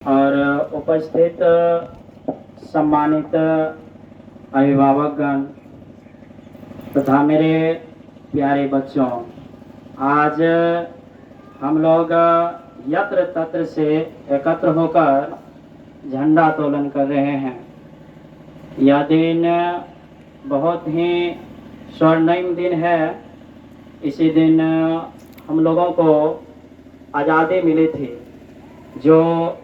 और उपस्थित सम्मानित अभिभावकगण तथा मेरे प्यारे बच्चों, आज हम लोग यत्र तत्र से एकत्र होकर झंडा तोलन कर रहे हैं। यह दिन बहुत ही स्वर्णिम दिन है। इसी दिन हम लोगों को आज़ादी मिली थी। जो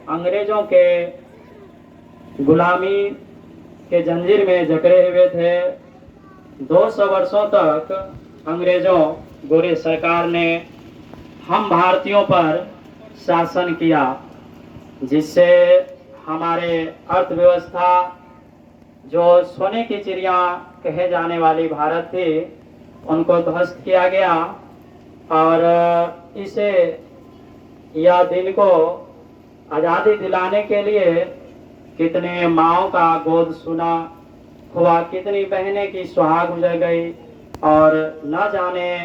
अंग्रेज़ों के गुलामी के जंजीर में जकड़े हुए थे, 200 वर्षों तक अंग्रेज़ों गोरे सरकार ने हम भारतीयों पर शासन किया, जिससे हमारे अर्थव्यवस्था जो सोने की चिड़िया कहे जाने वाली भारत थी, उनको ध्वस्त किया गया। और इसे यह दिन को आज़ादी दिलाने के लिए कितने माँओं का गोद सुना हुआ, कितनी बहनें की सुहाग उजड़ गई और न जाने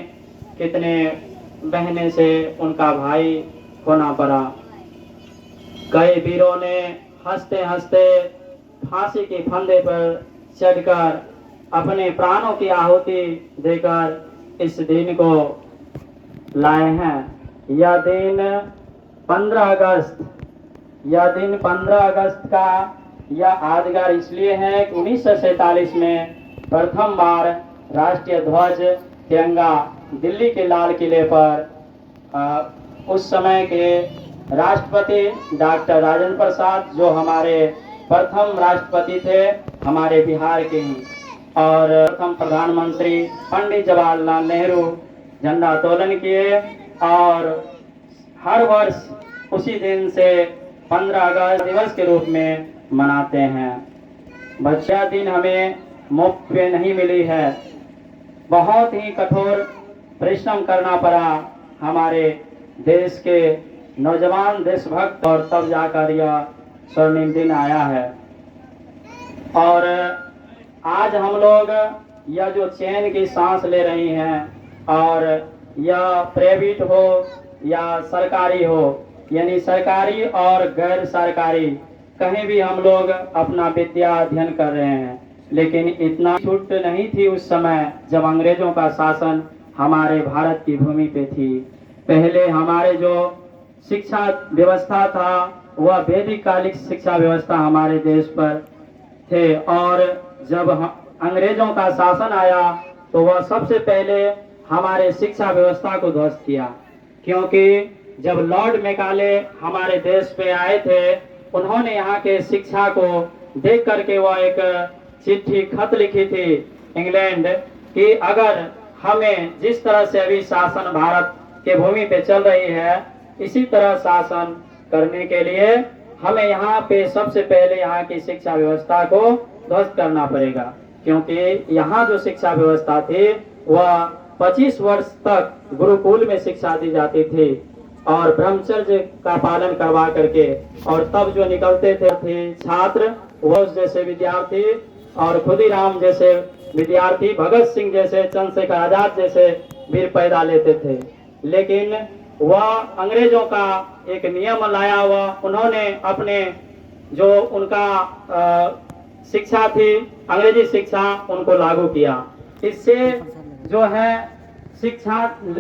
कितने बहनें से उनका भाई खोना पड़ा। कई वीरों ने हंसते हंसते फांसी के फंदे पर चढ़कर अपने प्राणों की आहुति देकर इस दिन को लाए हैं। यह दिन 15 अगस्त का यह यादगार इसलिए है कि 1947 में प्रथम बार राष्ट्रीय ध्वज तिरंगा दिल्ली के लाल किले पर उस समय के राष्ट्रपति डॉक्टर राजेंद्र प्रसाद, जो हमारे प्रथम राष्ट्रपति थे हमारे बिहार के ही, और प्रथम प्रधानमंत्री पंडित जवाहरलाल नेहरू झंडा तोलन किए। और हर वर्ष उसी दिन से 15 अगस्त दिवस के रूप में मनाते हैं। बच्चा दिन हमें मुफ्त में नहीं मिली है, बहुत ही कठोर परिश्रम करना पड़ा हमारे देश के नौजवान देशभक्त, और तब जाकर यह स्वर्णिम दिन आया है। और आज हम लोग यह जो चैन की सांस ले रही हैं, और यह प्राइवेट हो या सरकारी हो, यानी सरकारी और गैर सरकारी, कहीं भी हम लोग अपना विद्या अध्ययन कर रहे हैं। लेकिन इतना छूट नहीं थी उस समय जब अंग्रेजों का शासन हमारे भारत की भूमि पे थी। पहले हमारे जो शिक्षा व्यवस्था था वह वैदिक कालिक शिक्षा व्यवस्था हमारे देश पर थे, और जब अंग्रेजों का शासन आया तो वह सबसे पहले हमारे शिक्षा व्यवस्था को ध्वस्त किया। क्योंकि जब लॉर्ड मैकाले हमारे देश पे आए थे, उन्होंने यहाँ के शिक्षा को देख करके वह एक चिट्ठी खत लिखी थी इंग्लैंड कि अगर हमें जिस तरह से अभी शासन भारत के भूमि पे चल रही है, इसी तरह शासन करने के लिए हमें यहाँ पे सबसे पहले यहाँ की शिक्षा व्यवस्था को ध्वस्त करना पड़ेगा। क्योंकि यहाँ जो शिक्षा व्यवस्था थी वह 25 वर्ष तक गुरुकुल में शिक्षा दी जाती थी और ब्रह्मचर्य का पालन करवा करके, और तब जो निकलते थे छात्र, वो जैसे विद्यार्थी और खुदीराम जैसे विद्यार्थी, भगत सिंह जैसे, चंद्रशेखर आजाद जैसे वीर पैदा लेते थे। लेकिन वह अंग्रेजों का एक नियम लाया हुआ, उन्होंने अपने जो उनका शिक्षा थी अंग्रेजी शिक्षा, उनको लागू किया। इससे जो है शिक्षा,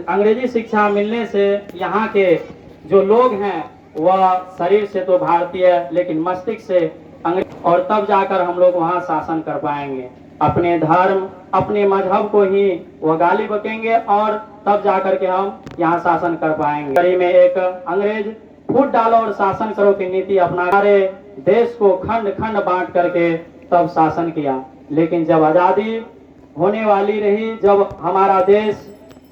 अंग्रेजी शिक्षा मिलने से यहाँ के जो लोग हैं वह शरीर से तो भारतीय लेकिन मस्तिष्क से अंग्रेज, और तब जाकर हम लोग वहाँ शासन कर पाएंगे। अपने धर्म अपने मजहब को ही वह गाली बकेंगे और तब जाकर के हम यहाँ शासन कर पाएंगे। में एक अंग्रेज फूट डालो और शासन करो की नीति अपना हमारे देश को खंड खंड बांट करके तब शासन किया। लेकिन जब आज़ादी होने वाली रही, जब हमारा देश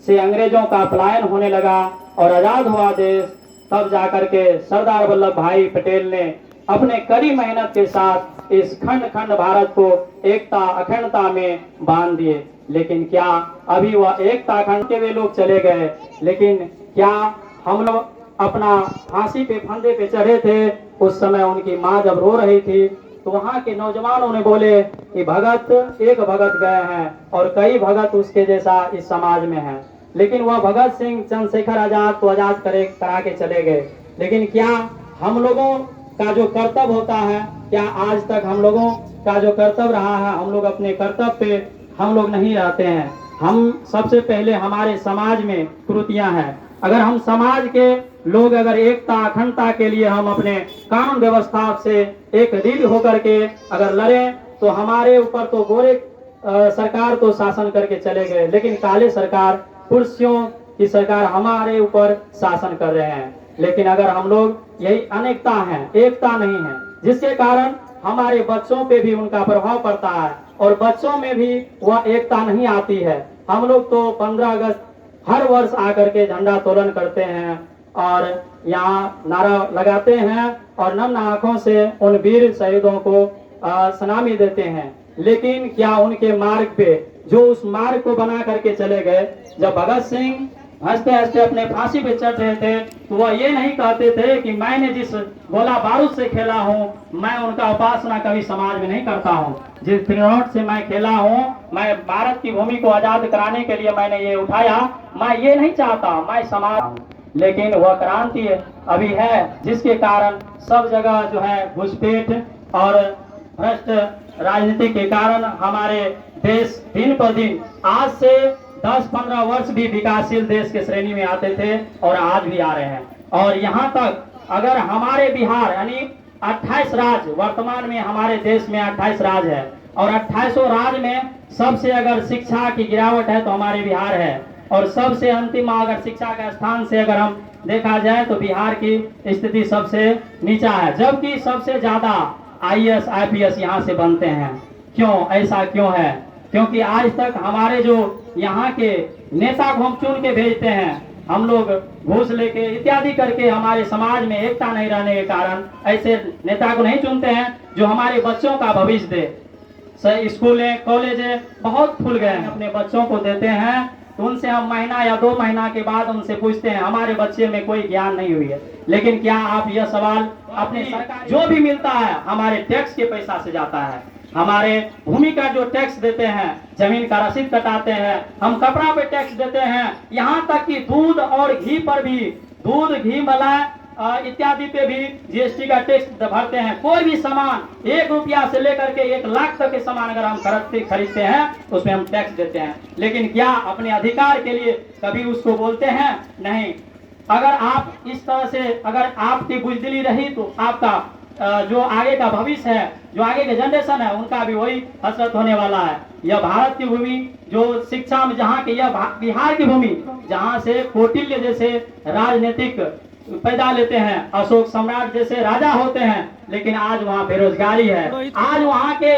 से अंग्रेजों का पलायन होने लगा और आजाद हुआ देश, तब जाकर के सरदार वल्लभ भाई पटेल ने अपने कड़ी मेहनत के साथ इस खंड खंड भारत को एकता अखंडता में बांध दिए। लेकिन क्या अभी वह एकता अखंड के वे लोग चले गए, लेकिन क्या हम लोग अपना फांसी पे फंदे पे चढ़े थे, उस समय उनकी माँ जब रो रही थी तो वहाँ के नौजवानों ने बोले कि भगत एक भगत गए हैं और कई भगत उसके जैसा इस समाज में है। लेकिन वह भगत सिंह चंद्रशेखर आजाद तो आजाद करा के चले गए। लेकिन क्या हम लोगों का जो कर्तव्य होता है, क्या आज तक हम लोगों का जो कर्तव्य रहा है, हम लोग अपने कर्तव्य पे हम लोग नहीं रहते हैं। हम सबसे पहले हमारे समाज में त्रुटियां हैं। अगर हम समाज के लोग अगर एकता अखंडता के लिए हम अपने कानून व्यवस्था से एक रीढ़ होकर के अगर लड़ें तो हमारे ऊपर तो गोरे सरकार तो शासन करके चले गए, लेकिन काले सरकार कुर्सियों की सरकार हमारे ऊपर शासन कर रहे हैं। लेकिन अगर हम लोग यही अनेकता है, एकता नहीं है, जिसके कारण हमारे बच्चों पे भी उनका प्रभाव पड़ता है और बच्चों में भी वह एकता नहीं आती है। हम लोग तो 15 अगस्त हर वर्ष आकर के झंडा तोलन करते हैं और यहाँ नारा लगाते हैं और नम आंखों से उन वीर शहीदों को सलामी देते हैं। लेकिन क्या उनके मार्ग पे जो उस मार्ग को बना करके चले गए, जब भगत सिंह हंसते हंसते अपने फांसी पे चढ़ रहे थे तो वह ये नहीं कहते थे कि मैंने जिस गोला बारूद से खेला हूँ, मैं उनका उपासना कभी समाज में नहीं करता हूँ। जिस त्रिनोट से मैं खेला हूँ, मैं भारत की भूमि को आजाद कराने के लिए मैंने ये उठाया, मैं ये नहीं चाहता मैं समाज। लेकिन वह क्रांति अभी है जिसके कारण सब जगह जो है घुसपैठ और भ्रष्ट राजनीति के कारण हमारे देश दिन पर दिन आज से 10-15 वर्ष भी विकासशील देश के श्रेणी में आते थे और आज भी आ रहे हैं। और यहाँ तक अगर हमारे बिहार यानी 28 राज्य, वर्तमान में हमारे देश में 28 राज्य है और 28 राज्य में सबसे अगर शिक्षा की गिरावट है तो हमारे बिहार है। और सबसे अंतिम अगर शिक्षा का स्थान से अगर हम देखा जाए तो बिहार की स्थिति सबसे नीचा है, जबकि सबसे ज्यादा IAS IPS यहाँ से बनते हैं। क्यों ऐसा क्यों है? क्योंकि आज तक हमारे जो यहाँ के नेता को हम चुन के भेजते हैं, हम लोग घूस लेके इत्यादि करके हमारे समाज में एकता नहीं रहने के कारण ऐसे नेता को नहीं चुनते हैं जो हमारे बच्चों का भविष्य दे। स्कूलें कॉलेजें बहुत खुल गए हैं, अपने बच्चों को देते हैं तो उनसे हम महीना या 2 महीना के बाद उनसे पूछते हैं हमारे बच्चे में कोई ज्ञान नहीं हुई है। लेकिन क्या आप यह सवाल अपने सरकार जो भी मिलता है हमारे टैक्स के पैसा से जाता है। हमारे भूमि का जो टैक्स देते हैं, जमीन का रसीद कटाते हैं, हम कपड़ा पे टैक्स देते हैं, यहाँ तक कि दूध और घी पर भी, दूध घी मलाई इत्यादि पे भी GST का टैक्स भरते हैं। कोई भी सामान 1 रुपया से लेकर के 1 लाख तक के सामान अगर हम खरीदते हैं तो उसमें हम टैक्स देते हैं। लेकिन क्या अपने अधिकार के लिए कभी उसको बोलते हैं? नहीं। अगर आप इस तरह से अगर आपकी बुजदिली रही तो आपका जो आगे का भविष्य है, जो आगे के जनरेशन है, उनका भी वही हसरत होने वाला है। यह भारत की भूमि जो शिक्षा में जहाँ की, यह बिहार की भूमि जहाँ से कौटिल्य जैसे राजनीतिक पैदा लेते हैं, अशोक सम्राट जैसे राजा होते हैं, लेकिन आज वहाँ बेरोजगारी है। आज वहाँ के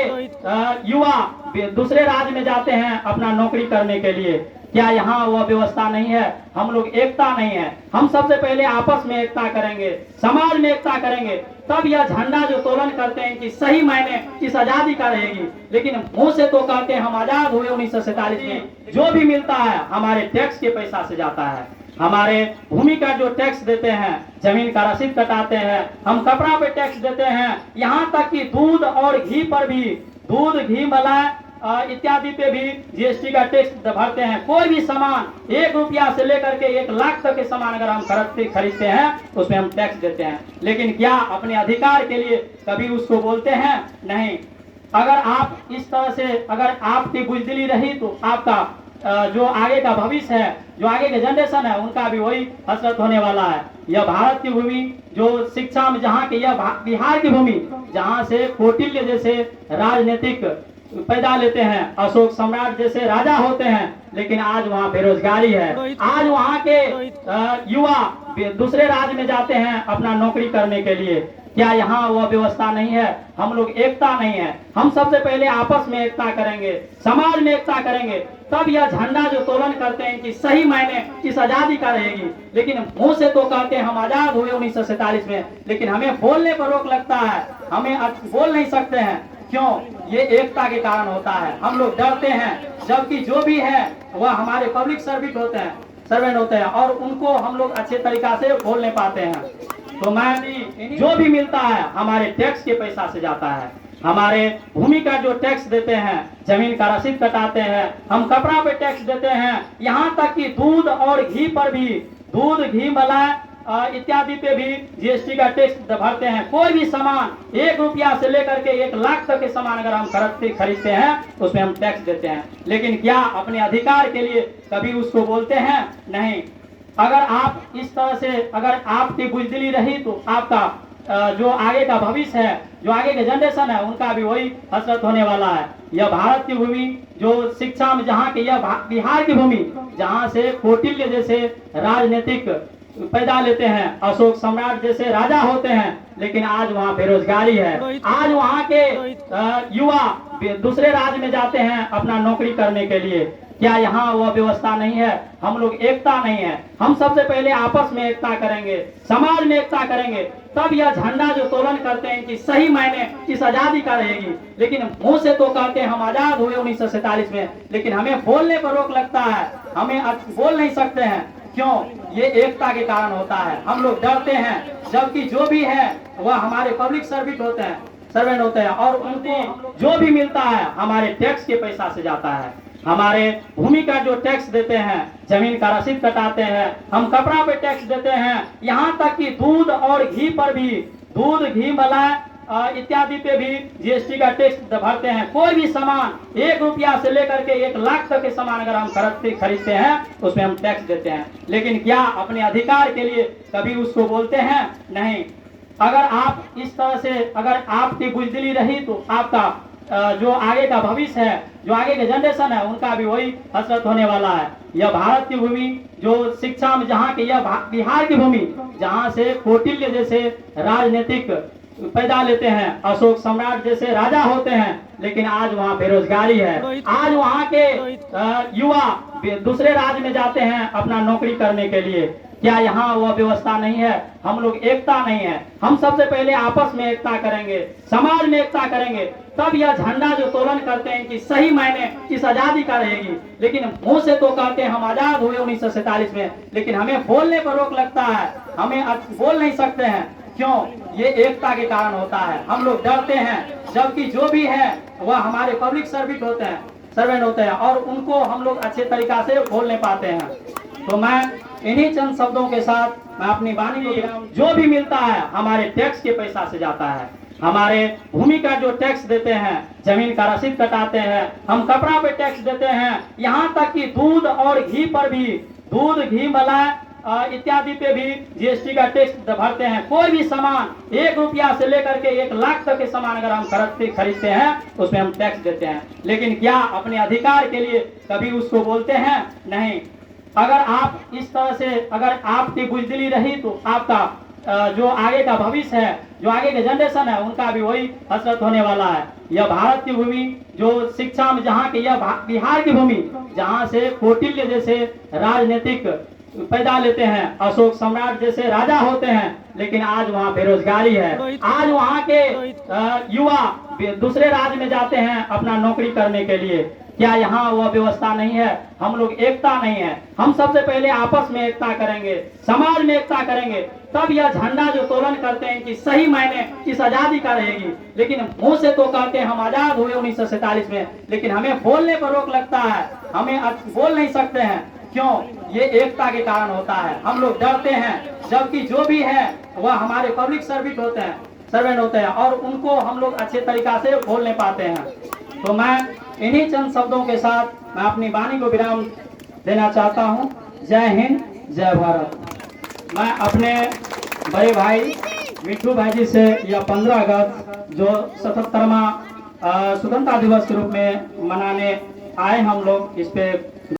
युवा दूसरे राज्य में जाते हैं अपना नौकरी करने के लिए। क्या यहाँ वह व्यवस्था नहीं है? हम लोग एकता नहीं है। हम सबसे पहले आपस में एकता करेंगे, समाज में एकता करेंगे, तब यह झंडा जो तोलन करते हैं कि सही मायने इस आजादी का रहेगी। लेकिन मुंह से तो कहते हैं हम आजाद हुए 1947 में, जो भी मिलता है हमारे टैक्स के पैसा से जाता है। हमारे भूमि का जो टैक्स देते हैं, जमीन का रसीद कटाते हैं, हम कपड़ा पे टैक्स देते हैं, यहाँ तक कि दूध और घी पर भी, दूध घी मलाई इत्यादि पे भी GST का टैक्स भरते हैं। कोई भी सामान 1 रुपया से लेकर के 1 लाख तक के सामान अगर हम खरीदते हैं तो उसमें हम टैक्स देते हैं। लेकिन क्या अपने अधिकार के लिए कभी उसको बोलते हैं? नहीं। अगर आप इस तरह से अगर आपकी बुजदिली रही तो आपका जो आगे का भविष्य है, जो आगे के जनरेशन है, उनका भी वही हसरत होने वाला है। यह भारत की भूमि जो शिक्षा में जहाँ की, यह बिहार की भूमि जहाँ से कौटिल्य जैसे राजनीतिक पैदा लेते हैं, अशोक सम्राट जैसे राजा होते हैं, लेकिन आज वहाँ बेरोजगारी है। आज वहाँ के युवा दूसरे राज्य में जाते हैं अपना नौकरी करने के लिए। क्या यहाँ वह व्यवस्था नहीं है? हम लोग एकता नहीं है। हम सबसे पहले आपस में एकता करेंगे, समाज में एकता करेंगे, तब यह झंडा जो तोलन करते हैं कि सही मायने इस आजादी का रहेगी। लेकिन मुंह से तो कहते हैं हम आजाद हुए 1947 में, लेकिन हमें बोलने पर रोक लगता है, हमें बोल नहीं सकते हैं। क्यों? ये एकता के कारण होता है। हम लोग डरते हैं, जबकि जो भी है वह हमारे पब्लिक सर्वेंट होते हैं और उनको हम लोग अच्छे तरीका से बोल नहीं पाते हैं। तो मैं जो भी मिलता है हमारे टैक्स के पैसा से जाता है। हमारे भूमि का जो टैक्स देते हैं, जमीन का रसीद कटाते हैं, हम कपड़ा पे टैक्स देते हैं, यहाँ तक कि दूध और घी पर भी, दूध घी मलाई इत्यादि पे भी जीएसटी का टैक्स भरते हैं। कोई भी सामान 1 रुपया से लेकर के 1 लाख तक के सामान अगर हम खरीदते हैं उसमें हम टैक्स देते हैं। लेकिन क्या अपने अधिकार के लिए कभी उसको बोलते हैं? नहीं। अगर आप इस तरह से अगर आपकी बुजदिली रही तो आपका जो आगे का भविष्य है, जो आगे के जनरेशन है, उनका भी वही हसरत होने वाला है। यह भारत की भूमि जो शिक्षा में जहाँ की, यह बिहार की भूमि जहाँ से कौटिल्य जैसे राजनीतिक पैदा लेते हैं, अशोक सम्राट जैसे राजा होते हैं, लेकिन आज वहाँ बेरोजगारी है। आज वहाँ के युवा दूसरे राज्य में जाते हैं अपना नौकरी करने के लिए। क्या यहाँ वह व्यवस्था नहीं है? हम लोग एकता नहीं है। हम सबसे पहले आपस में एकता करेंगे, समाज में एकता करेंगे, तब यह झंडा जो तोलन करते हैं कि सही मायने इस आजादी का रहेगी। लेकिन मुंह से तो कहते हैं हम आजाद हुए 1947 में, लेकिन हमें बोलने पर रोक लगता है, हमें बोल नहीं सकते हैं। क्यों? ये एकता के कारण होता है। हम लोग डरते हैं, जबकि जो भी है वह हमारे पब्लिक सर्वेंट होते हैं और उनको जो भी मिलता है हमारे टैक्स के पैसा से जाता है। हमारे भूमि का जो टैक्स देते हैं, जमीन का रसीद कटाते हैं, हम कपड़ा पे टैक्स देते हैं, यहाँ तक कि दूध और घी पर भी, दूध, घी, मलाई इत्यादि पे भी जीएसटी का टैक्स भरते हैं। कोई भी सामान 1 रुपया से लेकर के 1 लाख तक के सामान अगर हम खरीदते हैं उसमें हम टैक्स देते हैं। लेकिन क्या अपने अधिकार के लिए कभी उसको बोलते हैं? नहीं। अगर आप इस तरह से अगर आपकी बुजदिली रही तो आपका जो आगे का भविष्य है, जो आगे के जनरेशन है, उनका भी वही हसरत होने वाला है। यह भारत की भूमि जो शिक्षा में जहाँ की, यह बिहार की भूमि जहाँ से कौटिल्य जैसे राजनीतिक पैदा लेते हैं, अशोक सम्राट जैसे राजा होते हैं, लेकिन आज वहाँ बेरोजगारी है। आज वहाँ के युवा दूसरे राज्य में जाते हैं अपना नौकरी करने के लिए। क्या यहाँ वह व्यवस्था नहीं है? हम लोग एकता नहीं है। हम सबसे पहले आपस में एकता करेंगे, समाज में एकता करेंगे, तब यह झंडा जो तोलन करते हैं कि सही मायने इस आजादी का रहेगी। लेकिन मुंह से तो कहते हैं हम आजाद हुए 1947 में, लेकिन हमें बोलने पर रोक लगता है, हमें बोल नहीं सकते हैं। क्यों? ये एकता के कारण होता है। हम लोग डरते हैं, जबकि जो भी है वह हमारे पब्लिक सर्वेंट होते हैं और उनको हम लोग अच्छे तरीका से बोल नहीं पाते हैं। तो मैं इन्हीं चंद शब्दों के साथ मैं अपनी वाणी को जो भी मिलता है हमारे टैक्स के पैसा से जाता है। हमारे भूमि का जो टैक्स देते हैं, जमीन का रसीद कटाते हैं, हम कपड़ा पे टैक्स देते हैं, यहाँ तक कि दूध और घी पर भी, दूध, घी, मलाई इत्यादि पे भी जीएसटी का टैक्स भरते हैं। कोई भी सामान 1 रुपया से लेकर के 1 लाख तक के सामान अगर हम खरीदते हैं उसमें हम टैक्स देते हैं। लेकिन क्या अपने अधिकार के लिए कभी उसको बोलते हैं? नहीं। अगर आप इस तरह से अगर आपकी बुजदिली रही तो आपका जो आगे का भविष्य है, जो आगे के जनरेशन है, उनका भी वही हसरत होने वाला है। यह भारत की भूमि जो शिक्षा में जहाँ की, यह बिहार की भूमि जहाँ से कौटिल्य जैसे राजनीतिक पैदा लेते हैं, अशोक सम्राट जैसे राजा होते हैं, लेकिन आज वहाँ बेरोजगारी है। आज वहाँ के युवा दूसरे राज्य में जाते हैं अपना नौकरी करने के लिए। क्या यहाँ वह व्यवस्था नहीं है? हम लोग एकता नहीं है। हम सबसे पहले आपस में एकता करेंगे, समाज में एकता करेंगे, तब यह झंडा जो तोलन करते हैं कि सही मायने इस आजादी का रहेगी। लेकिन मुंह से तो कहते हैं हम आजाद हुए 1947 में, लेकिन हमें बोलने पर रोक लगता है, हमें बोल नहीं सकते हैं। क्यों? ये एकता के कारण होता है। हम लोग डरते हैं, जबकि जो भी है वह हमारे पब्लिक सर्वेंट होते हैं और उनको हम लोग अच्छे तरीका से बोल नहीं पाते हैं। तो मैं इन्हीं चंद शब्दों के साथ मैं अपनी वाणी को विराम देना चाहता हूं। जय हिंद, जय भारत। मैं अपने बड़े भाई मिट्टू भाई जी से यह 15 अगस्त जो 77वां स्वतंत्रता दिवस के रूप में मनाने आए हम लोग, इस पे